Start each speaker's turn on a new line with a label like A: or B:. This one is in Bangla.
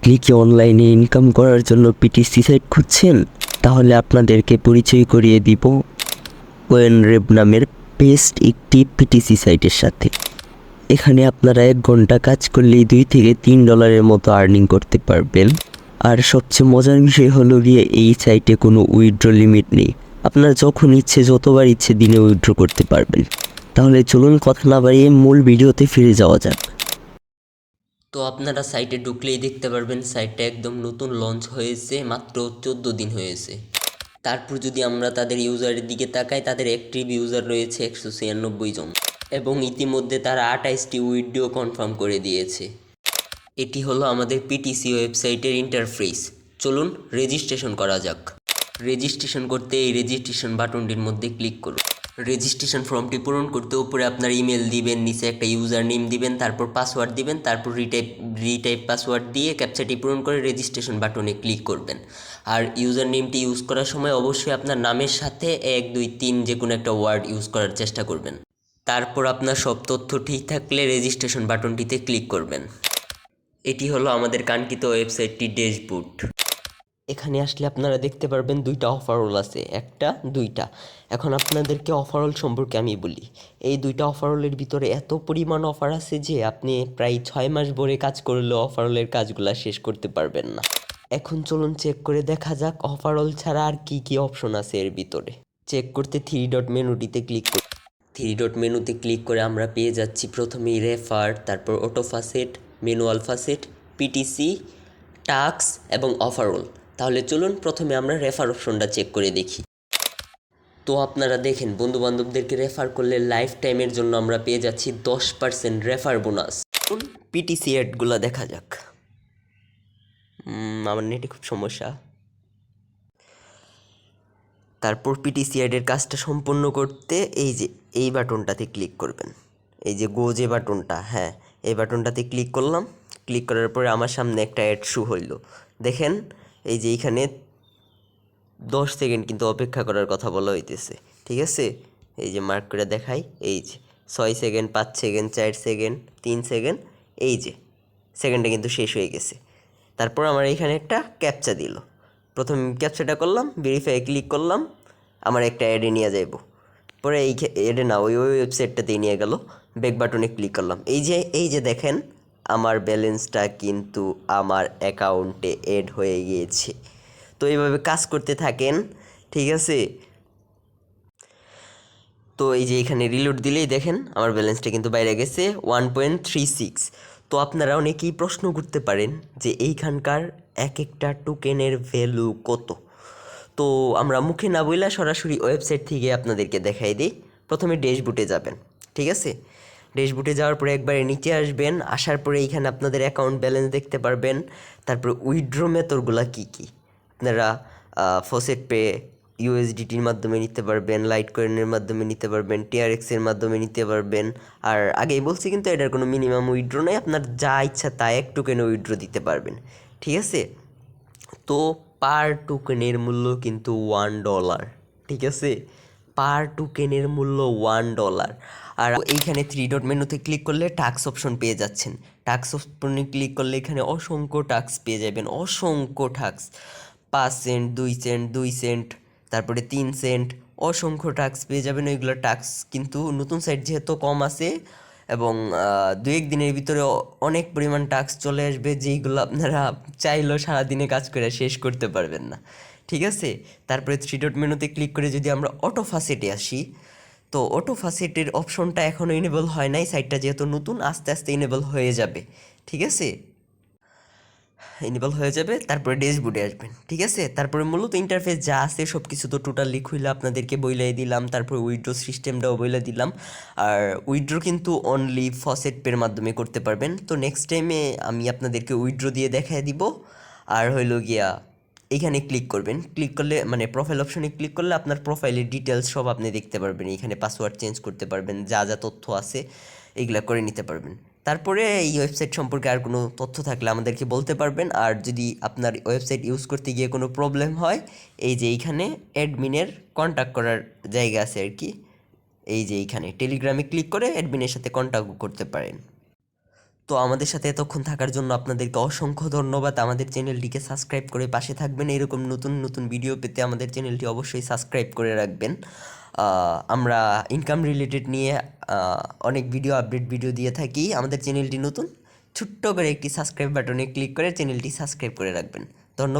A: ক্লিকে অনলাইনে ইনকাম করার জন্য পিটিসি সাইট খুঁজছেন? তাহলে আপনাদেরকে পরিচয় করিয়ে দিব কোয়েনরেভ নামের বেস্ট একটি পিটিসি সাইটের সাথে। এখানে আপনারা 1 ঘন্টা কাজ করলেই $2 থেকে $3 মতো আর্নিং করতে পারবেন। আর সবচেয়ে মজার বিষয় হলো গিয়ে এই সাইটে কোনো উইথড্র লিমিট নেই। আপনারা যখন ইচ্ছে যতবার ইচ্ছে দিনে উইথড্র করতে পারবেন। তাহলে চলুন কথা না বাড়িয়ে মূল ভিডিওতে ফিরে যাওয়া যাক।
B: তো আপনারা সাইটে ঢুকলেই দেখতে পারবেন সাইটটা একদম নতুন লঞ্চ হয়েছে, মাত্র 14 দিন হয়েছে। তারপর যদি আমরা তাদের ইউজারের দিকে তাকাই, তাদের অ্যাক্টিভ ইউজার রয়েছে 196 জন এবং ইতিমধ্যে তারা 28টি উইথড্র কনফার্ম করে দিয়েছে। এটি হলো আমাদের পিটিসি ওয়েবসাইটের ইন্টারফেস। চলুন রেজিস্ট্রেশন করা যাক। রেজিস্ট্রেশন করতে এই রেজিস্ট্রেশন বাটনটির মধ্যে ক্লিক করুন। রেজিস্ট্রেশন ফর্মটি পূরণ করতে উপরে আপনার ইমেল দিবেন, নিচে একটা ইউজার নেম দিবেন, তারপর পাসওয়ার্ড দিবেন, তারপর রিটাইপ পাসওয়ার্ড দিয়ে ক্যাপচাটি পূরণ করে রেজিস্ট্রেশন বাটনে ক্লিক করবেন। আর ইউজার নেমটি ইউজ করার সময় অবশ্যই আপনার নামের সাথে 1 2 3 যে কোনো একটা ওয়ার্ড ইউজ করার চেষ্টা করবেন। তারপর আপনার সব তথ্য ঠিক থাকলে রেজিস্ট্রেশন বাটনটিতে ক্লিক করবেন। এটি হলো আমাদের কাঙ্ক্ষিত ওয়েবসাইটটি ড্যাশবোর্ড। এখানে আসলে আপনারা দেখতে পারবেন 2টা অফারল আছে, একটা 2টা। এখন আপনাদেরকে অফারল সম্পর্কে আমি বলি। এই 2টা অফারলের ভিতরে এত পরিমাণ অফার আছে যে আপনি প্রায় 6 মাস ভরে কাজ করলেও অফারলের কাজগুলো শেষ করতে পারবেন না। এখন চলুন চেক করে দেখা যাক অফারল ছাড়া আর কি কি অপশন আছে এর ভিতরে। চেক করতে 3 ডট মেনুটিতে ক্লিক করি। 3 ডট মেনুতে ক্লিক করে আমরা পেয়ে যাচ্ছি প্রথমেই রেফার, তারপর অটো ফাসেট, ম্যানুয়াল ফাসেট, পিটিসি, টাস্ক এবং অফারল। তাহলে চলুন প্রথমে আমরা রেফার অপশনটা চেক করে দেখি। তো আপনারা দেখেন বন্ধুবান্ধবদেরকে রেফার করলে লাইফ টাইমের জন্য আমরা পেয়ে যাচ্ছি 10% রেফার বোনাস। পিটিসি অ্যাডগুলো দেখা যাক। আমার নেটে খুব সমস্যা। তারপর পিটিসি অ্যাডের কাজটা সম্পূর্ণ করতে এই বাটনটাতে ক্লিক করবেন। এই যে গো যে বাটনটা, হ্যাঁ এই বাটনটাতে ক্লিক করলাম। ক্লিক করার পরে আমার সামনে একটা অ্যাড শু হইল। দেখেন এই যে এইখানে 10 সেকেন্ড কিন্তু অপেক্ষা করার কথা বলা হইতেছে, ঠিক আছে? এই যে মার্ক করে দেখাই, এই যে 6 সেকেন্ড, 5 সেকেন্ড, 4 সেকেন্ড, 3 সেকেন্ড, এই যে সেকেন্ডটা কিন্তু শেষ হয়ে গেছে। তারপর আমার এইখানে একটা ক্যাপচা দিল। প্রথম ক্যাপচাটা করলাম, ভেরিফাই ক্লিক করলাম, আমার একটা অ্যাডে নিয়ে যাইব। পরে এই অ্যাডে না ওই ওয়েবসাইটটাতেই নিয়ে গেল। ব্যাক বাটনে ক্লিক করলাম। এই যে দেখেন আমার ব্যালেন্সটা কিন্তু আমার অ্যাকাউন্টে অ্যাড হয়ে গিয়েছে। তো এইভাবে কাজ করতে থাকেন, ঠিক আছে? তো এই যে এখানে রিলোড দিলেই দেখেন আমার ব্যালেন্সটা কিন্তু বাইরে গেছে 1.36। তো আপনারা অনেকেই প্রশ্ন করতে পারেন যে এইখানকার এক একটা টোকেনের ভ্যালু কত। তো আমরা মুখে না বইলা সরাসরি ওয়েবসাইট থেকে আপনাদেরকে দেখাই দিই। প্রথমে ড্যাশবোর্ডে যাবেন, ঠিক আছে? ড্যাশবোর্ডে যাওয়ার পরে একবারে নিচে আসবেন, আসার পরে এইখানে আপনাদের অ্যাকাউন্ট ব্যালেন্স দেখতে পারবেন। তারপর উইথড্র মেথডগুলো কী কী আপনারা ফসেট পে, ইউএসডিটির মাধ্যমে নিতে পারবেন, লাইট কয়েনের মাধ্যমে নিতে পারবেন, টিআরএক্সের মাধ্যমে নিতে পারবেন। আর আগেই বলছি কিন্তু এটার কোনো মিনিমাম উইথড্র নেই, আপনার যা ইচ্ছা তা 1 টোকেনে উইথড্র দিতে পারবেন, ঠিক আছে? তো পার টোকেনের মূল্য কিন্তু $1, ঠিক আছে? পার টোকেনের মূল্য $1। আর এইখানে 3 ডট মেনুতে ক্লিক করলে টাস্ক অপশন পেয়ে যাচ্ছেন। টাস্ক অপশনে ক্লিক করলে এখানে অসংখ্য টাস্ক পেয়ে যাবেন, অসংখ্য টাস্ক। 5 সেন্ট, 2 সেন্ট, 2 সেন্ট, তারপরে 3 সেন্ট, অসংখ্য টাস্ক পেয়ে যাবেন। ওইগুলো টাস্ক কিন্তু নতুন সাইট যেহেতু কম আছে এবং 2-1 দিনের ভিতরে অনেক পরিমাণ টাস্ক চলে আসবে, যেইগুলো আপনারা চাইলেও সারাদিনে কাজ করে শেষ করতে পারবেন না, ঠিক আছে? তারপরে 3 ডট মেনুতে ক্লিক করে যদি আমরা অটো ফাসেটে আসি, তো অটো ফাসেটের অপশনটা এখনও ইনেবল হয় নাই, সাইটটা যেহেতু নতুন, আস্তে আস্তে ইনেবল হয়ে যাবে, ঠিক আছে? ইনেবল হয়ে যাবে, তারপরে ড্যাশবোর্ডে আসবেন, ঠিক আছে? তারপরে মূলত ইন্টারফেস যা আছে সব কিছু তো টোটালি খুলে আপনাদেরকে বইলাই দিলাম। তারপরে উইথড্র সিস্টেমটাও বইলা দিলাম। আর উইথড্র কিন্তু অনলি ফসেট পের মাধ্যমে করতে পারবেন। তো নেক্সট টাইমে আমি আপনাদেরকে উইথড্র দিয়ে দেখাই দিব। আর হইলো গিয়া এইখানে ক্লিক করবেন, ক্লিক করলে মানে প্রোফাইল অপশনে ক্লিক করলে আপনার প্রোফাইলের ডিটেলস সব আপনি দেখতে পারবেন। এখানে পাসওয়ার্ড চেঞ্জ করতে পারবেন, যা যা তথ্য আছে এইগুলা করে নিতে পারবেন। তারপরে এই ওয়েবসাইট সম্পর্কে আর কোনো তথ্য থাকলে আমাদেরকে বলতে পারবেন। আর যদি আপনার ওয়েবসাইট ইউজ করতে গিয়ে কোনো প্রবলেম হয়, এই যে এইখানে অ্যাডমিনের কন্ট্যাক্ট করার জায়গা আছে আর কি। এই যে এইখানে টেলিগ্রামে ক্লিক করে অ্যাডমিনের সাথে কন্ট্যাক্ট করতে পারেন। তো আমাদের সাথে এতক্ষণ থাকার জন্য আপনাদেরকে অসংখ্য ধন্যবাদ। আমাদের চ্যানেলটিকে সাবস্ক্রাইব করে পাশে থাকবেন। এরকম নতুন নতুন ভিডিও পেতে আমাদের চ্যানেলটি অবশ্যই সাবস্ক্রাইব করে রাখবেন। আমরা ইনকাম রিলেটেড নিয়ে অনেক ভিডিও আপডেট ভিডিও দিয়ে থাকি। আমাদের চ্যানেলটি নতুন, ছোট্ট করে একটি সাবস্ক্রাইব বাটনে ক্লিক করে চ্যানেলটি সাবস্ক্রাইব করে রাখবেন। ধন্যবাদ।